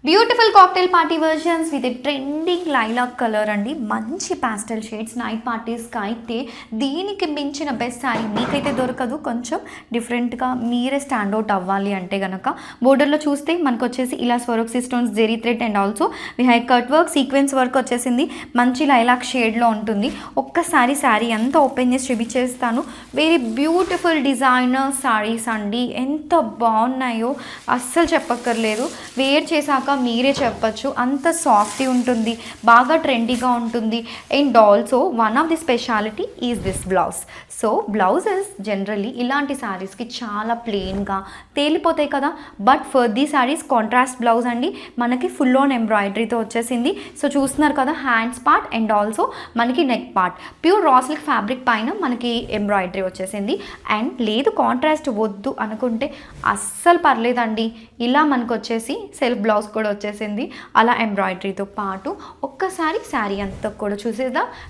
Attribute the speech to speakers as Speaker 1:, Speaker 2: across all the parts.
Speaker 1: Beautiful cocktail party versions with trending lilac colour అండి. మంచి పాస్టల్ shades night పార్టీస్కి అయితే దీనికి మించిన బెస్ట్ శారీ మీకైతే దొరకదు. కొంచెం డిఫరెంట్గా మీరే స్టాండ్అవుట్ అవ్వాలి అంటే కనుక బోర్డర్లో చూస్తే మనకు వచ్చేసి ఇలా Swarovski stones, zari thread and also high cut work, sequence work వచ్చేసింది. మంచి లైలాక్ షేడ్లో ఉంటుంది. ఒక్కసారి శారీ అంతా ఓపెన్ చేసి చూపించేస్తాను. వెరీ బ్యూటిఫుల్ డిజైనర్ శారీస్ అండి. ఎంత బాగున్నాయో అస్సలు చెప్పక్కర్లేదు. వేర్ చేశాక మీరే చెప్పచ్చు, అంత సాఫ్టీ ఉంటుంది, బాగా ట్రెండీగా ఉంటుంది. And also one of the speciality is this blouse. So blouses generally ఇలాంటి శారీస్కి చాలా ప్లెయిన్గా తేలిపోతాయి కదా, but for the saris contrast blouse అండి. మనకి ఫుల్ ఆన్ ఎంబ్రాయిడరీతో వచ్చేసింది. సో చూస్తున్నారు కదా, హ్యాండ్స్ పార్ట్ అండ్ ఆల్సో మనకి neck part pure raw silk fabric పైన మనకి ఎంబ్రాయిడరీ వచ్చేసింది. అండ్ లేదు కాంట్రాస్ట్ వద్దు అనుకుంటే అస్సలు పర్లేదండి, ఇలా మనకు వచ్చేసి సెల్ఫ్ బ్లౌజ్ కూడా వచ్చేసింది అలా ఎంబ్రాయిడరీతో పాటు. ఒక్కసారి శారీ అంతా కూడా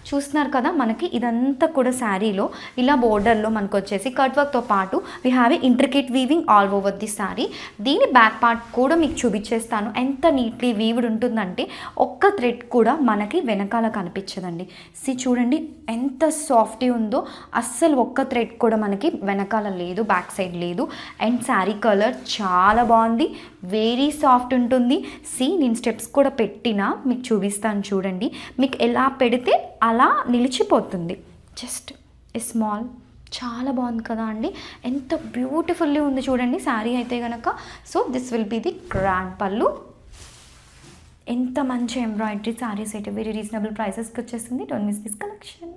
Speaker 1: చూస్తున్నారు కదా, మనకి ఇదంతా కూడా శారీలో ఇలా బోర్డర్లో మనకు వచ్చేసి కట్ వర్క్తో పాటు we have a intricate weaving all over the sari. దీని బ్యాక్ పార్ట్ కూడా మీకు చూపించేస్తాను. ఎంత నీట్లీ వీవ్డ్ ఉంటుందంటే ఒక్క థ్రెడ్ కూడా మనకి వెనకాల కనిపించదండి. చూడండి ఎంత సాఫ్టీ ఉందో, అస్సలు ఒక్క థ్రెడ్ కూడా మనకి వెనకాల లేదు, బ్యాక్ సైడ్ లేదు. అండ్ శారీ కలర్ చాలా బాగుంది, వెరీ సాఫ్ట్ ఉంటుంది. నేను స్టెప్స్ కూడా పెట్టినా మీకు చూపిస్తాను చూడండి. మీకు ఎలా పెడితే అలా నిలిచిపోతుంది. జస్ట్ స్మాల్, చాలా బాగుంది కదా అండి. ఎంత బ్యూటిఫుల్లీ ఉంది చూడండి శారీ అయితే కనుక. So this will be the grand pallu. ఎంత మంచి ఎంబ్రాయిడరీ శారీస్ అయితే వెరీ రీజనబుల్ ప్రైసెస్కి వచ్చేసింది. Don't miss this collection.